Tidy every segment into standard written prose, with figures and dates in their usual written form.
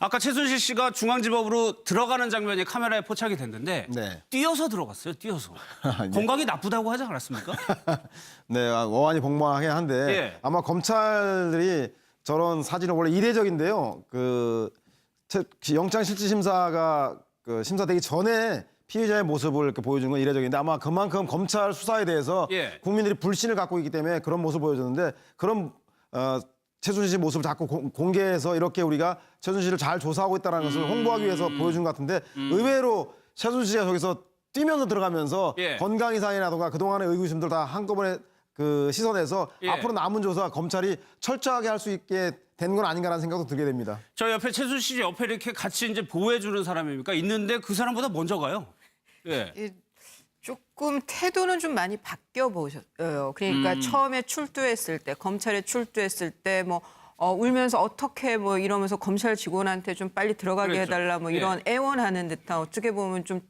아까 최순실 씨가 중앙지법으로 들어가는 장면이 카메라에 포착이 됐는데 네. 뛰어서 들어갔어요. 뛰어서. 예. 건강이 나쁘다고 하지 않았습니까? 네, 어안이 복망하긴 한데 예. 아마 검찰들이 저런 사진은 원래 이례적인데요. 영장실질심사가 심사되기 전에 피의자의 모습을 이렇게 보여준 건 이례적인데 아마 그만큼 검찰 수사에 대해서 예. 국민들이 불신을 갖고 있기 때문에 그런 모습을 보여줬는데 그런 최순실 씨 모습을 자꾸 공개해서 이렇게 우리가 최순실을 잘 조사하고 있다는 것을 홍보하기 위해서 보여준 것 같은데 의외로 최순실 씨가 저기서 뛰면서 들어가면서 예. 건강 이상이라든가 그동안의 의구심들 다 한꺼번에 씻어내서 예. 앞으로 남은 조사 검찰이 철저하게 할 수 있게 된 건 아닌가라는 생각도 들게 됩니다. 저 옆에 최순실 씨 옆에 이렇게 같이 이제 보호해주는 사람입니까? 있는데 그 사람보다 먼저 가요. 예. 조금 태도는 좀 많이 바뀌어 보셨어요. 그러니까 처음에 출두했을 때, 검찰에 출두했을 때 뭐 울면서 어떻게 뭐 이러면서 검찰 직원한테 좀 빨리 들어가게 그랬죠. 해달라 뭐 이런 애원하는 듯한 어떻게 보면 좀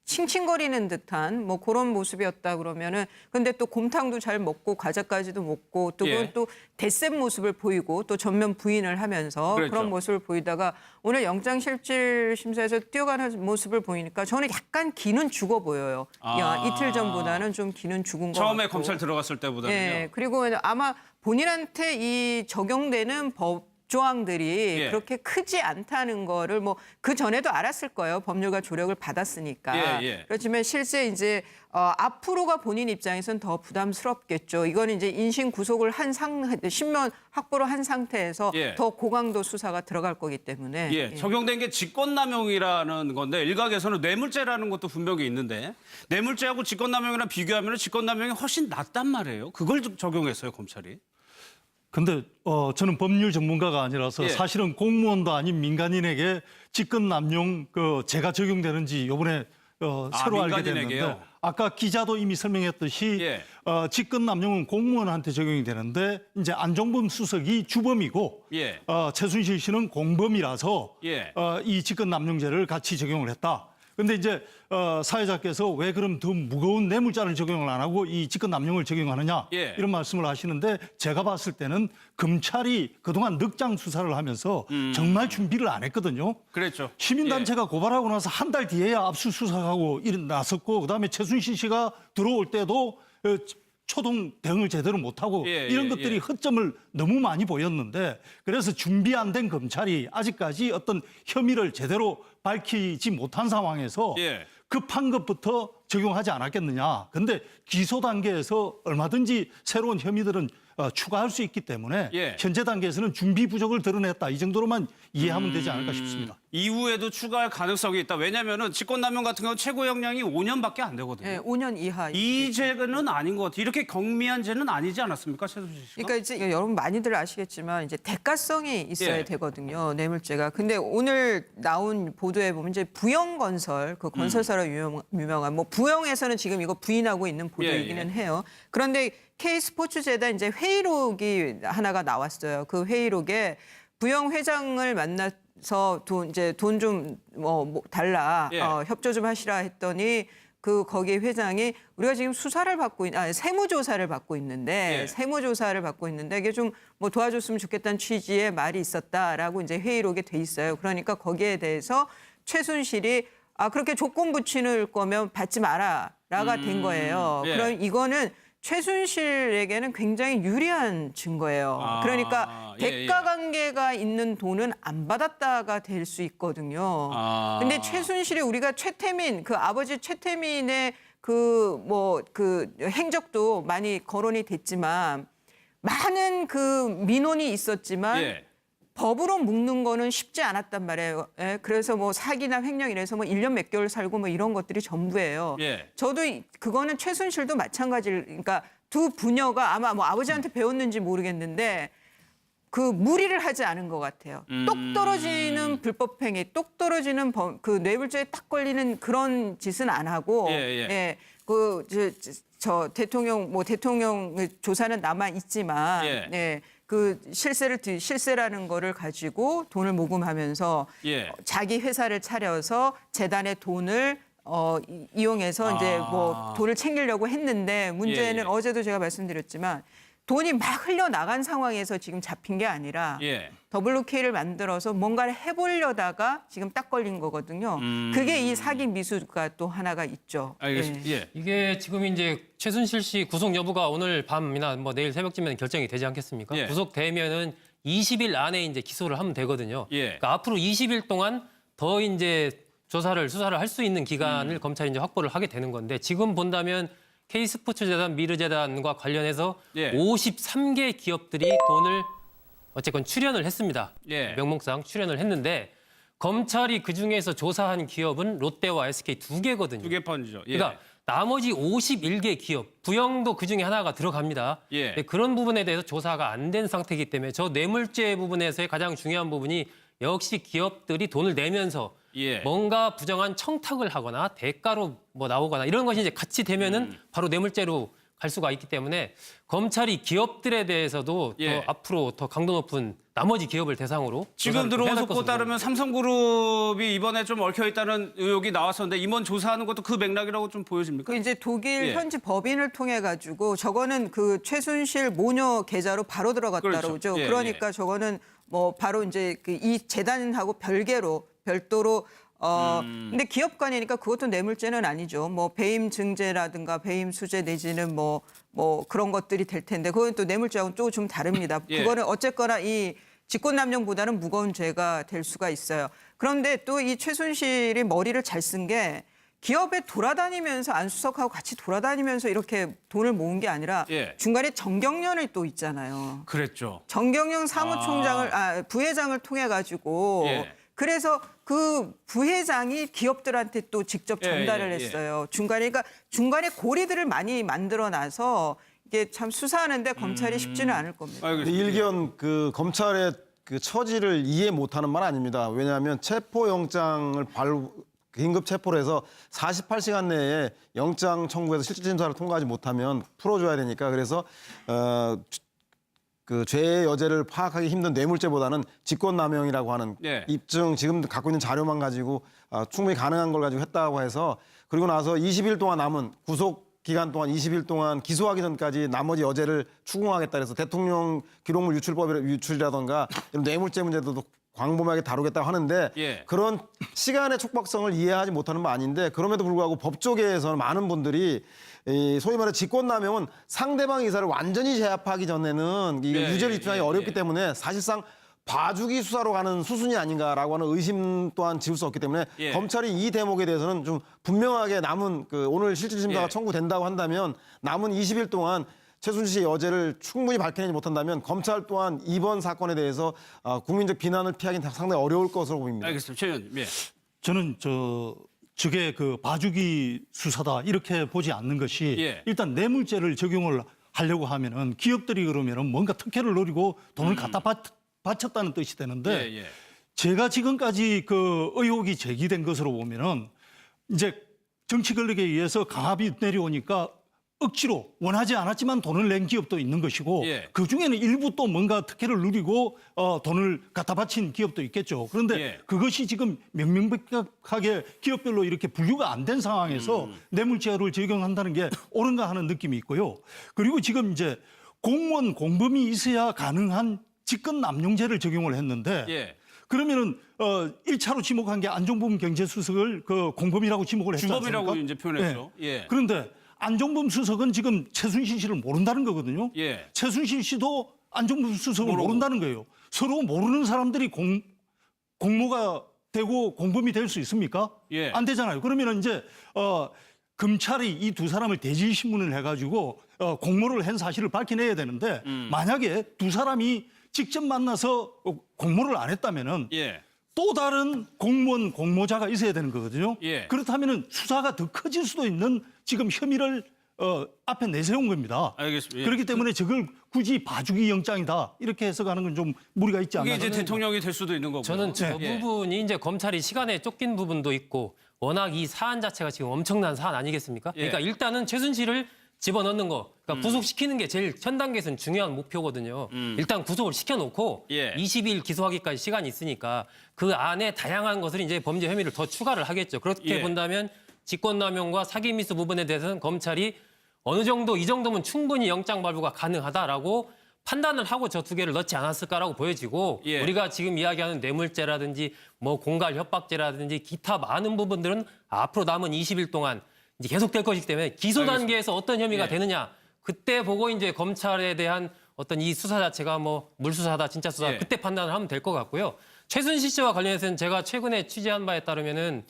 칭칭거리는 듯한 뭐 그런 모습이었다 그러면은 근데 또 곰탕도 잘 먹고 과자까지도 먹고 또 그건 예. 또 대센 모습을 보이고 또 전면 부인을 하면서 그랬죠. 그런 모습을 보이다가 오늘 영장실질심사에서 뛰어가는 모습을 보니까 저는 약간 기는 죽어 보여요. 아. 이틀 전보다는 좀 기는 죽은 것 처음에 같고. 검찰 들어갔을 때보다는요. 네, 그리고 아마 본인한테 이 적용되는 법 조항들이 예. 그렇게 크지 않다는 거를 뭐 그 전에도 알았을 거예요. 법률가 조력을 받았으니까. 예. 그렇지만 실제 이제 앞으로가 본인 입장에서는 더 부담스럽겠죠. 이거는 이제 인신 구속을 신면 확보를 한 상태에서 예. 더 고강도 수사가 들어갈 거기 때문에. 예, 적용된 게 직권남용이라는 건데 일각에서는 뇌물죄라는 것도 분명히 있는데 뇌물죄하고 직권남용이랑 비교하면 직권남용이 훨씬 낫단 말이에요. 그걸 적용했어요, 검찰이. 근데 저는 법률 전문가가 아니라서 예. 사실은 공무원도 아닌 민간인에게 직권 남용 죄가 적용되는지 이번에 새로 알게 민간인에게요? 됐는데 아까 기자도 이미 설명했듯이 예. 직권 남용은 공무원한테 적용이 되는데 이제 안종범 수석이 주범이고 예. 최순실 씨는 공범이라서 예. 이 직권 남용죄를 같이 적용을 했다. 근데 이제 사회자께서 왜 그럼 더 무거운 뇌물죄를 적용을 안 하고 이 직권 남용을 적용하느냐 예. 이런 말씀을 하시는데 제가 봤을 때는 검찰이 그동안 늑장 수사를 하면서 정말 준비를 안 했거든요. 그랬죠. 시민단체가 고발하고 나서 한 달 뒤에야 압수수색하고 나섰고 그다음에 최순실 씨가 들어올 때도 초동 대응을 제대로 못하고 예, 이런 예, 것들이 예. 허점을 너무 많이 보였는데 그래서 준비 안 된 검찰이 아직까지 어떤 혐의를 제대로 밝히지 못한 상황에서 예. 급한 것부터 적용하지 않았겠느냐. 근데 기소 단계에서 얼마든지 새로운 혐의들은 추가할 수 있기 때문에 예. 현재 단계에서는 준비 부족을 드러냈다. 이 정도로만 이해하면 되지 않을까 싶습니다. 이후에도 추가할 가능성이 있다. 왜냐하면 직권남용 같은 경우 최고 형량이 5년밖에 안 되거든요. 네, 5년 이하. 이 죄는 아닌 것 같아요. 이렇게 경미한 죄는 아니지 않았습니까, 최순실 씨가? 그러니까 이제 여러분 많이들 아시겠지만 이제 대가성이 있어야 예. 되거든요. 뇌물죄가. 근데 오늘 나온 보도에 보면 이제 부영건설 그 건설사로 유명한 뭐 부영에서는 지금 이거 부인하고 있는 보도이기는 예. 해요. 그런데 K스포츠재단 이제 회의록이 하나가 나왔어요. 그 회의록에 부영 회장을 만나서 돈 좀 달라 예. 협조 좀 하시라 했더니 거기 회장이 우리가 지금 세무조사를 받고 있는데 예. 세무조사를 받고 있는데 이게 좀 뭐 도와줬으면 좋겠다는 취지의 말이 있었다라고 이제 회의록에 돼 있어요. 그러니까 거기에 대해서 최순실이 그렇게 조건 붙이는 거면 받지 마라라가 된 거예요. 예. 그럼 이거는 최순실에게는 굉장히 유리한 증거예요. 그러니까 예, 대가 관계가 있는 돈은 안 받았다가 될 수 있거든요. 근데 최순실이 우리가 최태민 아버지 최태민의 행적도 많이 거론이 됐지만 많은 민원이 있었지만 예. 법으로 묶는 거는 쉽지 않았단 말이에요. 예? 그래서 뭐 사기나 횡령 이래서 뭐 1년 몇 개월 살고 뭐 이런 것들이 전부예요. 예. 저도 그거는 최순실도 마찬가지를 그러니까 두 부녀가 아마 뭐 아버지한테 배웠는지 모르겠는데 무리를 하지 않은 것 같아요. 똑 떨어지는 불법행위, 똑 떨어지는 뇌물죄에 딱 걸리는 그런 짓은 안 하고 예. 저 대통령 조사는 남아 있지만 예. 실세라는 거를 가지고 돈을 모금하면서 예. 자기 회사를 차려서 재단의 돈을 이용해서 이제 뭐 돈을 챙기려고 했는데 문제는 예. 어제도 제가 말씀드렸지만 돈이 막 흘려나간 상황에서 지금 잡힌 게 아니라 예. WK를 만들어서 뭔가를 해보려다가 지금 딱 걸린 거거든요. 그게 이 사기 미수가 또 하나가 있죠. 알겠습니다. 예. 예. 이게 지금 이제 최순실 씨 구속 여부가 오늘 밤이나 뭐 내일 새벽쯤에는 결정이 되지 않겠습니까? 예. 구속되면은 20일 안에 이제 기소를 하면 되거든요. 예. 그러니까 앞으로 20일 동안 더 이제 수사를 할 수 있는 기간을 검찰이 이제 확보를 하게 되는 건데 지금 본다면 K스포츠재단, 미르재단과 관련해서 예. 53개 기업들이 돈을 어쨌건 출연을 했습니다. 예. 명목상 출연을 했는데 검찰이 그중에서 조사한 기업은 롯데와 SK 두 개거든요. 두 개 펀지죠. 예. 그러니까 나머지 51개 기업, 부영도 그중에 하나가 들어갑니다. 예. 네, 그런 부분에 대해서 조사가 안 된 상태이기 때문에 저 뇌물죄 부분에서의 가장 중요한 부분이 역시 기업들이 돈을 내면서 예. 뭔가 부정한 청탁을 하거나 대가로 뭐 나오거나 이런 것이 이제 같이 되면은 바로 뇌물죄로 갈 수가 있기 때문에 검찰이 기업들에 대해서도 예. 더 앞으로 더 강도 높은 나머지 기업을 대상으로 지금 조사를 들어온 해야 될 속보 것으로 따르면 삼성그룹이 이번에 좀 얽혀 있다는 의혹이 나왔었는데 임원 조사하는 것도 그 맥락이라고 좀 보여집니까? 그 이제 독일 예. 현지 법인을 통해 가지고 저거는 그 최순실 모녀 계좌로 바로 들어갔다 그렇죠. 그러죠. 예, 그러니까 저거는 뭐 바로 이제 그 이 재단하고 별도로 근데 기업 간이니까 그것도 뇌물죄는 아니죠. 뭐 배임 증제라든가 배임 수재 내지는 뭐 그런 것들이 될 텐데 그건 또 뇌물죄하고는 또 좀 다릅니다. 예. 그거는 어쨌거나 이 직권남용보다는 무거운 죄가 될 수가 있어요. 그런데 또 이 최순실이 머리를 잘 쓴 게 기업에 돌아다니면서 안수석하고 같이 돌아다니면서 이렇게 돈을 모은 게 아니라 예. 중간에 정경련이 또 있잖아요. 그랬죠. 정경련 사무총장을 부회장을 통해 가지고 예. 그래서 그 부회장이 기업들한테 또 직접 예, 전달을 예, 했어요. 그러니까 중간에 고리들을 많이 만들어 놔서 이게 참 수사하는데 검찰이 쉽지는 않을 겁니다. 알겠습니다. 일견 그 검찰의 그 처지를 이해 못하는 말 아닙니다. 왜냐하면 체포영장을 긴급 체포를 해서 48시간 내에 영장 청구해서 실질심사를 통과하지 못하면 풀어줘야 되니까 그래서 그 죄의 여죄를 파악하기 힘든 뇌물죄보다는 직권남용이라고 하는 예. 입증 지금 갖고 있는 자료만 가지고 충분히 가능한 걸 가지고 했다고 해서 그리고 나서 20일 동안 남은 구속 기간 동안 20일 동안 기소하기 전까지 나머지 여죄를 추궁하겠다 그래서 대통령 기록물 유출이라던가 이런 뇌물죄 문제도 광범위하게 다루겠다고 하는데 예. 그런 시간의 촉박성을 이해하지 못하는 건 아닌데 그럼에도 불구하고 법조계에서는 많은 분들이 이 소위 말해 직권남용은 상대방 의사를 완전히 제압하기 전에는 이 예, 유죄를 예, 입증하기 예, 어렵기 예. 때문에 사실상 봐주기 수사로 가는 수순이 아닌가라고 하는 의심 또한 지울 수 없기 때문에 예. 검찰이 이 대목에 대해서는 좀 분명하게 남은 그 오늘 실질심사가 예. 청구된다고 한다면 남은 20일 동안 최순실 씨의 여죄를 충분히 밝혀내지 못한다면 검찰 또한 이번 사건에 대해서 국민적 비난을 피하기는 상당히 어려울 것으로 보입니다. 알겠습니다. 최 의원님. 예. 저는 저게 그 봐주기 수사다 이렇게 보지 않는 것이 예. 일단 뇌물죄를 적용을 하려고 하면은 기업들이 그러면은 뭔가 특혜를 노리고 돈을 갖다 바쳤다는 뜻이 되는데 예, 예. 제가 지금까지 그 의혹이 제기된 것으로 보면은 이제 정치 권력에 의해서 강압이 내려오니까 억지로 원하지 않았지만 돈을 낸 기업도 있는 것이고 예. 그중에는 일부 또 뭔가 특혜를 누리고 돈을 갖다 바친 기업도 있겠죠. 그런데 예. 그것이 지금 명명백백하게 기업별로 이렇게 분류가 안 된 상황에서 뇌물죄를 적용한다는 게 옳은가 하는 느낌이 있고요. 그리고 지금 이제 공무원 공범이 있어야 가능한 직권남용죄를 적용을 했는데 예. 그러면은 1차로 지목한 게 안종범 경제수석을 그 공범이라고 지목을 했지 않습니까? 주범이라고 이제 표현했죠. 네. 예. 그런데 안종범 수석은 지금 최순실 씨를 모른다는 거거든요. 예. 최순실 씨도 안종범 수석을 모르고. 모른다는 거예요. 서로 모르는 사람들이 공모가 되고 공범이 될 수 있습니까? 예. 안 되잖아요. 그러면 이제 검찰이 이 두 사람을 대질 신문을 해가지고 공모를 한 사실을 밝혀내야 되는데 만약에 두 사람이 직접 만나서 공모를 안 했다면은 예. 또 다른 공무원 공모자가 있어야 되는 거거든요. 예. 그렇다면은 수사가 더 커질 수도 있는 지금 혐의를 앞에 내세운 겁니다. 알겠습니다. 예. 그렇기 때문에 저걸 굳이 봐주기 영장이다 이렇게 해석하는 건 좀 무리가 있지 않나. 그게 이제 대통령이 될 수도 있는 거고요. 저는 저 예. 부분이 이제 검찰이 시간에 쫓긴 부분도 있고 워낙 이 사안 자체가 지금 엄청난 사안 아니겠습니까? 예. 그러니까 일단은 최순실을 집어넣는 거, 그러니까 구속시키는 게 제일 현 단계에서는 중요한 목표거든요. 일단 구속을 시켜놓고 예. 20일 기소하기까지 시간이 있으니까 그 안에 다양한 것을 이제 범죄 혐의를 더 추가를 하겠죠. 그렇게 예. 본다면 직권남용과 사기미수 부분에 대해서는 검찰이 어느 정도 이 정도면 충분히 영장 발부가 가능하다라고 판단을 하고 저 두 개를 넣지 않았을까라고 보여지고 예. 우리가 지금 이야기하는 뇌물죄라든지 뭐 공갈 협박죄라든지 기타 많은 부분들은 앞으로 남은 20일 동안 이제 계속될 것이기 때문에 기소 단계에서 어떤 혐의가 예. 되느냐 그때 보고 이제 검찰에 대한 어떤 이 수사 자체가 뭐 물수사다 진짜 수사 예. 그때 판단을 하면 될 것 같고요. 최순실 씨와 관련해서는 제가 최근에 취재한 바에 따르면은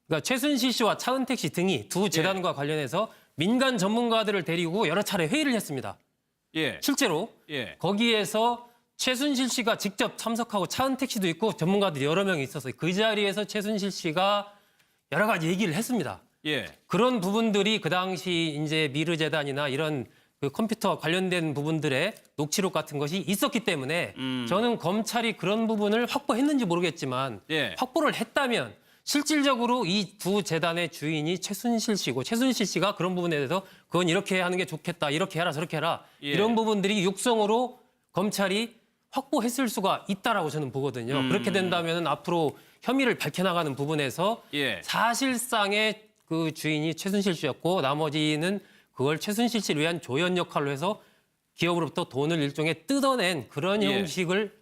그러니까 최순실 씨와 차은택 씨 등이 두 재단과 관련해서 민간 전문가들을 데리고 여러 차례 회의를 했습니다. 예. 실제로 예. 거기에서 최순실 씨가 직접 참석하고 차은택 씨도 있고 전문가들이 여러 명이 있어서 그 자리에서 최순실 씨가 여러 가지 얘기를 했습니다. 예. 그런 부분들이 그 당시 이제 미르재단이나 이런 그 컴퓨터 관련된 부분들의 녹취록 같은 것이 있었기 때문에 저는 검찰이 그런 부분을 확보했는지 모르겠지만 예. 확보를 했다면 실질적으로 이 두 재단의 주인이 최순실 씨고 최순실 씨가 그런 부분에 대해서 그건 이렇게 하는 게 좋겠다. 이렇게 해라 저렇게 해라. 예. 이런 부분들이 육성으로 검찰이 확보했을 수가 있다라고 저는 보거든요. 그렇게 된다면 앞으로 혐의를 밝혀나가는 부분에서 예. 사실상의 그 주인이 최순실 씨였고 나머지는 그걸 최순실 씨를 위한 조연 역할로 해서 기업으로부터 돈을 일종의 뜯어낸 그런 예. 형식을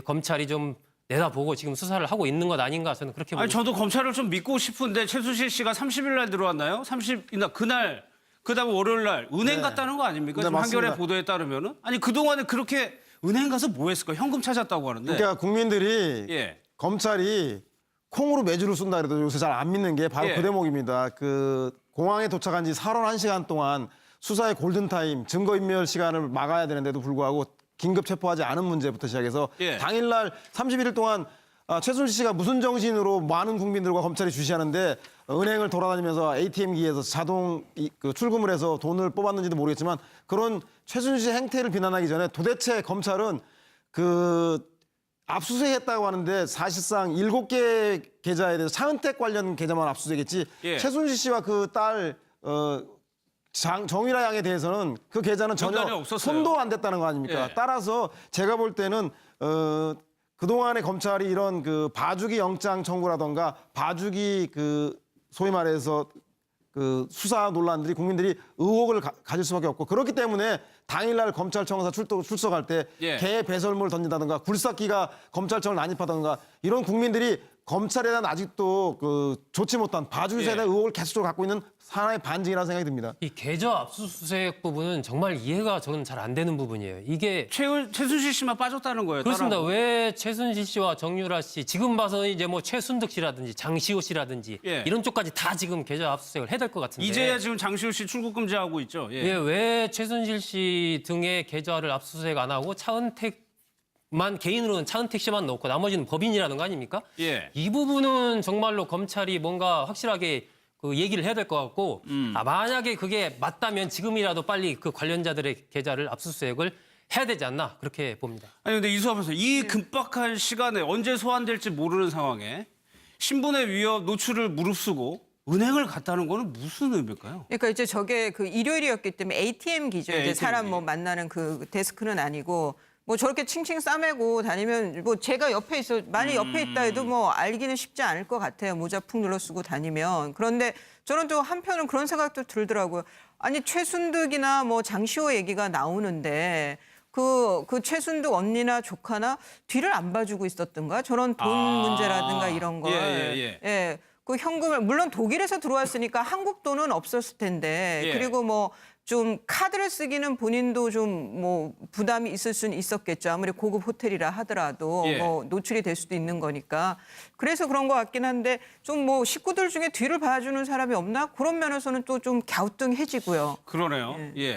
검찰이 좀 내다보고 지금 수사를 하고 있는 것 아닌가 저는 그렇게 보고 아니 저도 검찰을 좀 믿고 싶은데 최순실 씨가 30일 날 들어왔나요? 30일 그날 그다음에 월요일 날 은행 네. 갔다는 거 아닙니까? 네, 지금 맞습니다. 한겨레 보도에 따르면은 아니 그동안에 그렇게 은행 가서 뭐 했을까? 현금 찾았다고 하는데. 그러니까 국민들이 예. 검찰이 콩으로 매주를 쏜다 그래도 요새 잘 안 믿는 게 바로 예. 그 대목입니다. 그 공항에 도착한 지 41시간 동안 수사의 골든타임, 증거인멸 시간을 막아야 되는데도 불구하고 긴급 체포하지 않은 문제부터 시작해서 예. 당일날 31일 동안 최순실 씨가 무슨 정신으로 많은 국민들과 검찰이 주시하는데 은행을 돌아다니면서 ATM기에서 자동 그 출금을 해서 돈을 뽑았는지도 모르겠지만 그런 최순실 씨 행태를 비난하기 전에 도대체 검찰은 그 압수수색했다고 하는데 사실상 7개 계좌에 대해서 차은택 관련 계좌만 압수수색했지 예. 최순실 씨와 그 딸 정유라 양에 대해서는 그 계좌는 연관이 전혀 없었어요. 손도 안 댔다는 거 아닙니까? 예. 따라서 제가 볼 때는 그동안에 검찰이 이런 그 봐주기 영장 청구라던가 봐주기 그 소위 말해서 그 수사 논란들이 국민들이 의혹을 가질 수밖에 없고 그렇기 때문에 당일날 검찰청사 출석할 때 예. 개 배설물 던진다든가 굴삭기가 검찰청을 난입하다든가 이런 국민들이 검찰에 대한 아직도 그 좋지 못한 봐주기 수사에 대한 의혹을 계속적으로 갖고 있는 하나의 반증이라는 생각이 듭니다. 이 계좌 압수수색 부분은 정말 이해가 저는 잘 안 되는 부분이에요. 이게 최순실 씨만 빠졌다는 거예요. 그렇습니다. 따라하고. 왜 최순실 씨와 정유라 씨 지금 봐서 이제 뭐 최순득 씨라든지 장시호 씨라든지 예. 이런 쪽까지 다 지금 계좌 압수수색을 해야 될 것 같은데 이제야 지금 장시호 씨 출국 금지하고 있죠. 예. 예, 왜 최순실 씨 등의 계좌를 압수수색 안 하고 차은택만 개인으로는 차은택 씨만 넣고 나머지는 법인이라는 거 아닙니까? 예. 이 부분은 정말로 검찰이 뭔가 확실하게 그 얘기를 해야 될 것 같고 만약에 그게 맞다면 지금이라도 빨리 그 관련자들의 계좌를 압수수색을 해야 되지 않나 그렇게 봅니다. 아니 근데 이수아 변호사 이 급박한 시간에 언제 소환될지 모르는 상황에 신분의 위협 노출을 무릅쓰고 은행을 갔다는 거는 무슨 의미일까요? 그러니까 이제 저게 그 일요일이었기 때문에 ATM 기죠. 예, 이제 ATM 사람 기. 뭐 만나는 그 데스크는 아니고 뭐 저렇게 칭칭 싸매고 다니면 뭐 제가 옆에 있어 만약 옆에 있다 해도 뭐 알기는 쉽지 않을 것 같아요. 모자 푹 눌러 쓰고 다니면. 그런데 저는 또 한편은 그런 생각도 들더라고요. 아니 최순득이나 뭐 장시호 얘기가 나오는데 그 최순득 언니나 조카나 뒤를 안 봐주고 있었던가 저런 돈 문제라든가 이런 걸. 예. 그 현금을 물론 독일에서 들어왔으니까 한국 돈은 없었을 텐데 예. 그리고 뭐 좀 카드를 쓰기는 본인도 좀 뭐 부담이 있을 수는 있었겠죠. 아무리 고급 호텔이라 하더라도 예. 뭐 노출이 될 수도 있는 거니까. 그래서 그런 것 같긴 한데 좀 뭐 식구들 중에 뒤를 봐주는 사람이 없나? 그런 면에서는 또 좀 갸우뚱해지고요. 그러네요. 예.